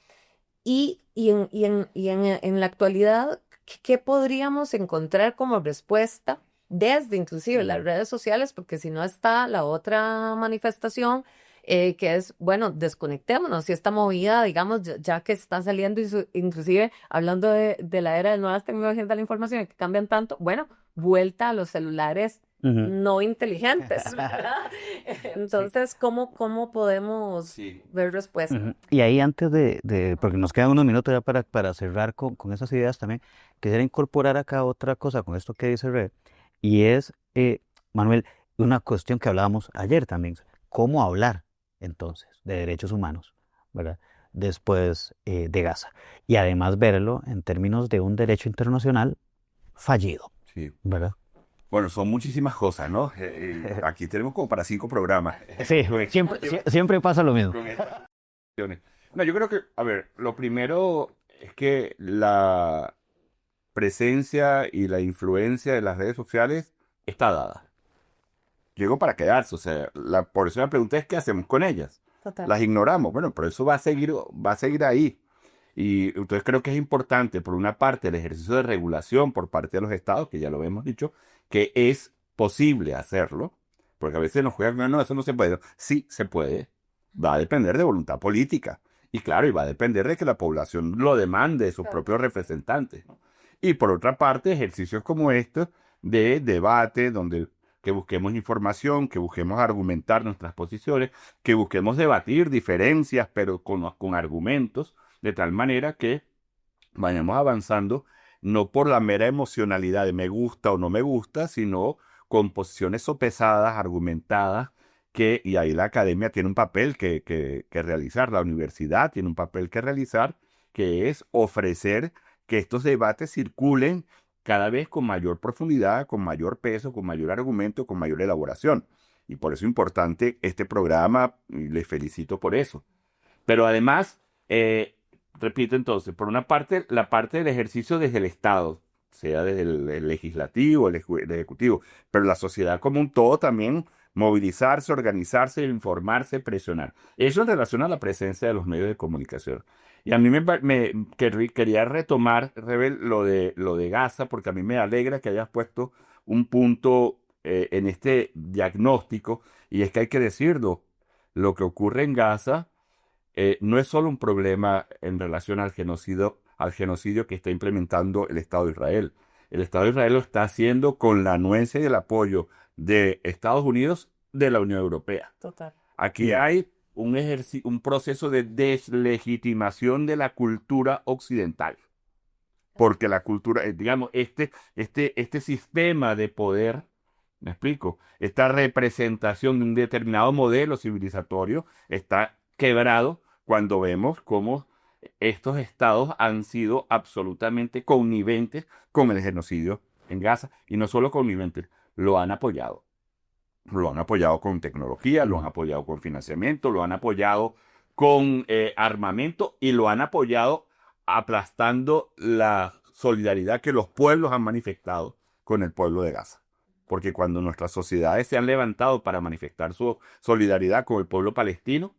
en la actualidad, ¿qué podríamos encontrar como respuesta desde inclusive las redes sociales? Porque si no está la otra manifestación, que es, bueno, desconectémonos y esta movida, digamos, ya que está saliendo, inclusive hablando de la era de nuevas tecnologías de la información y que cambian tanto, bueno, vuelta a los celulares Ujú. no inteligentes, ¿verdad? Entonces, ¿cómo podemos Sí. ver respuesta? Ujú. Y ahí antes porque nos quedan unos minutos ya para cerrar con esas ideas también, quisiera incorporar acá otra cosa con esto que dice Red, y es, Manuel, una cuestión que hablábamos ayer también, cómo hablar entonces de derechos humanos, ¿verdad? Después de Gaza. Y además verlo en términos de un derecho internacional fallido, Sí. ¿verdad? Bueno, son muchísimas cosas, ¿no? Aquí tenemos como para 5 programas. Sí, siempre pasa lo mismo. Con estas cuestiones. No, yo creo que, a ver, lo primero es que la presencia y la influencia de las redes sociales está dada. Llegó para quedarse, o sea, por eso la pregunta es ¿qué hacemos con ellas? Total. Las ignoramos, bueno, pero eso va a seguir ahí. Y entonces creo que es importante, por una parte, el ejercicio de regulación por parte de los estados, que ya lo hemos dicho, que es posible hacerlo, porque a veces nos juegan, no, eso no se puede. Sí, se puede. Va a depender de voluntad política. Y claro, y va a depender de que la población lo demande de sus Claro. propios representantes, ¿no? Y por otra parte, ejercicios como estos de debate, donde que busquemos información, que busquemos argumentar nuestras posiciones, que busquemos debatir diferencias, pero con argumentos, de tal manera que vayamos avanzando no por la mera emocionalidad de me gusta o no me gusta, sino con posiciones sopesadas, argumentadas, y ahí la academia tiene un papel que realizar, la universidad tiene un papel que realizar, que es ofrecer que estos debates circulen cada vez con mayor profundidad, con mayor peso, con mayor argumento, con mayor elaboración. Y por eso es importante este programa, y les felicito por eso. Pero además, repito entonces, por una parte, la parte del ejercicio desde el Estado, sea desde el legislativo, el ejecutivo, pero la sociedad como un todo también movilizarse, organizarse, informarse, presionar. Eso en relación a la presencia de los medios de comunicación. Y a mí quería retomar, Rebel, lo de Gaza, porque a mí me alegra que hayas puesto un punto en este diagnóstico, y es que hay que decirlo, lo que ocurre en Gaza no es solo un problema en relación al genocidio que está implementando el Estado de Israel. El Estado de Israel lo está haciendo con la anuencia y el apoyo de Estados Unidos, de la Unión Europea. Total. Aquí hay un proceso de deslegitimación de la cultura occidental. Porque la cultura, digamos, este sistema de poder, ¿me explico? Esta representación de un determinado modelo civilizatorio está quebrado cuando vemos cómo estos estados han sido absolutamente conniventes con el genocidio en Gaza. Y no solo conniventes, lo han apoyado. Lo han apoyado con tecnología, lo han apoyado con financiamiento, lo han apoyado con armamento y lo han apoyado aplastando la solidaridad que los pueblos han manifestado con el pueblo de Gaza. Porque cuando nuestras sociedades se han levantado para manifestar su solidaridad con el pueblo palestino,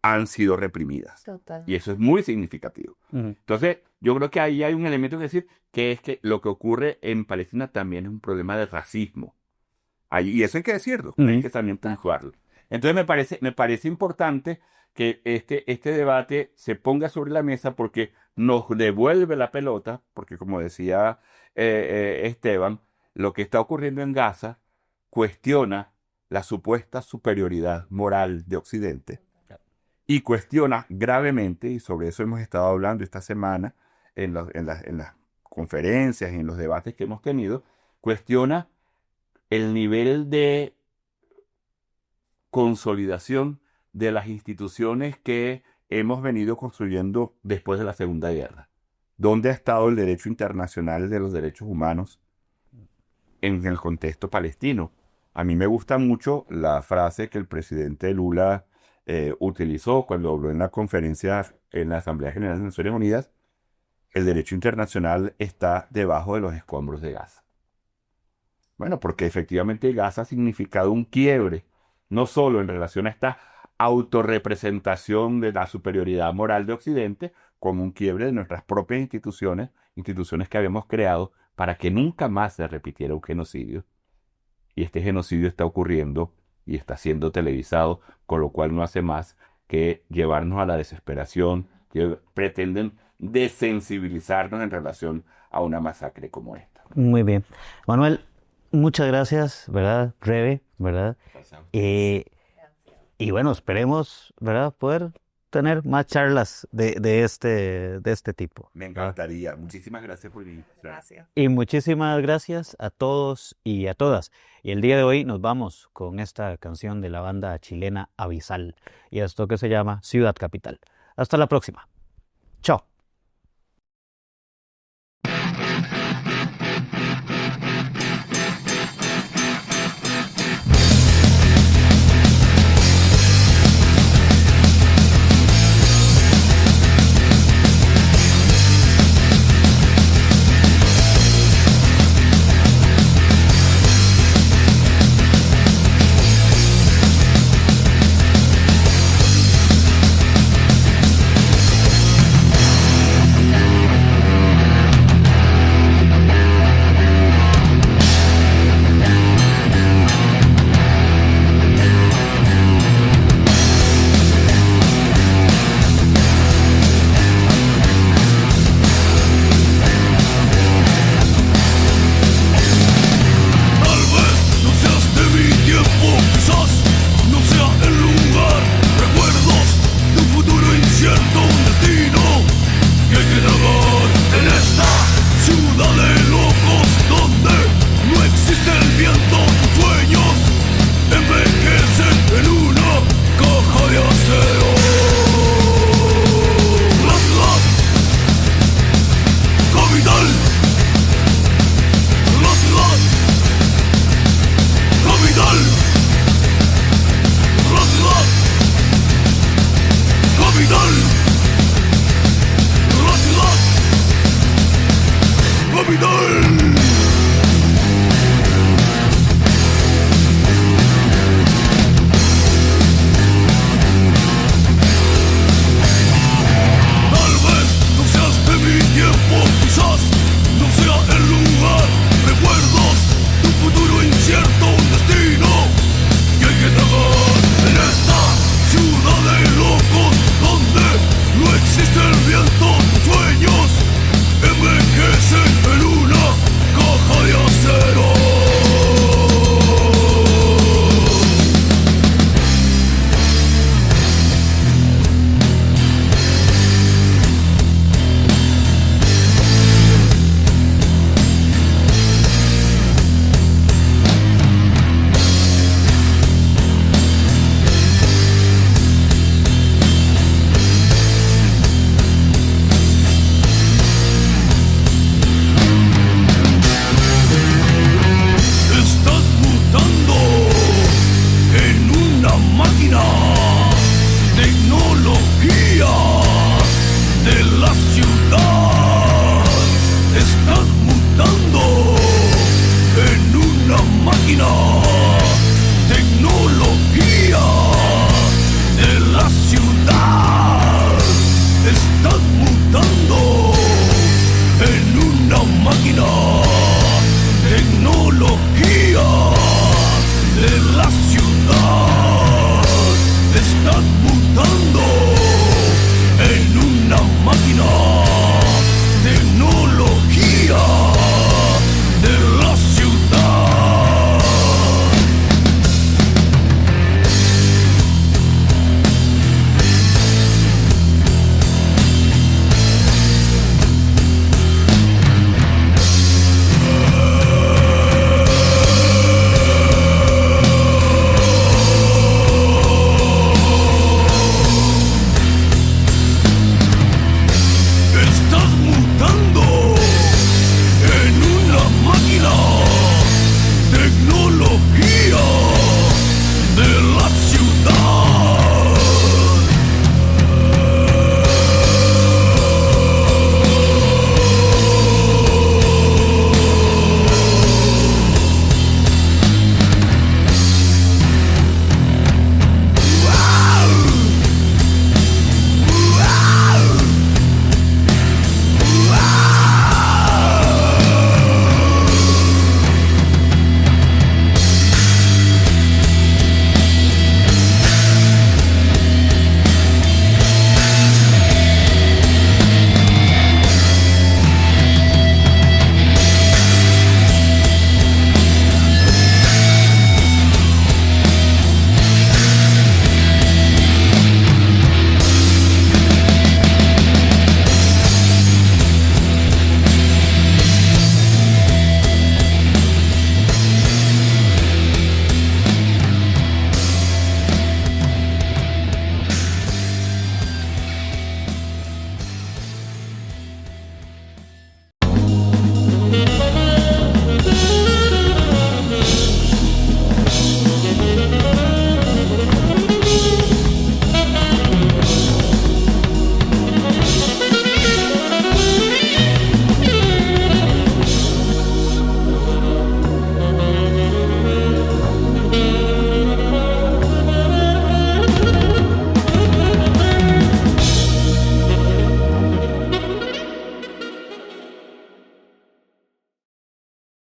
han sido reprimidas. Total. Y eso es muy significativo. Ujú. Entonces, yo creo que ahí hay un elemento que decir, que es que lo que ocurre en Palestina también es un problema de racismo. Y eso hay que decirlo, hay que también puntuarlo. Entonces me parece importante que este debate se ponga sobre la mesa porque nos devuelve la pelota, porque como decía Esteban, lo que está ocurriendo en Gaza cuestiona la supuesta superioridad moral de Occidente y cuestiona gravemente, y sobre eso hemos estado hablando esta semana en las conferencias y en los debates que hemos tenido, cuestiona el nivel de consolidación de las instituciones que hemos venido construyendo después de la Segunda Guerra. ¿Dónde ha estado el derecho internacional de los derechos humanos en el contexto palestino? A mí me gusta mucho la frase que el presidente Lula utilizó cuando habló en la conferencia en la Asamblea General de Naciones Unidas: el derecho internacional está debajo de los escombros de Gaza. Bueno, porque efectivamente Gaza ha significado un quiebre, no solo en relación a esta autorrepresentación de la superioridad moral de Occidente, como un quiebre de nuestras propias instituciones que habíamos creado para que nunca más se repitiera un genocidio. Y este genocidio está ocurriendo y está siendo televisado, con lo cual no hace más que llevarnos a la desesperación, que pretenden desensibilizarnos en relación a una masacre como esta. Muy bien. Manuel, muchas gracias, ¿verdad? Rebe, ¿verdad? Y bueno, esperemos, ¿verdad?, poder tener más charlas de este tipo. Me encantaría. Muchísimas gracias por venir. Gracias. Y muchísimas gracias a todos y a todas. Y el día de hoy nos vamos con esta canción de la banda chilena Abisal y esto que se llama Ciudad Capital. Hasta la próxima. Chao.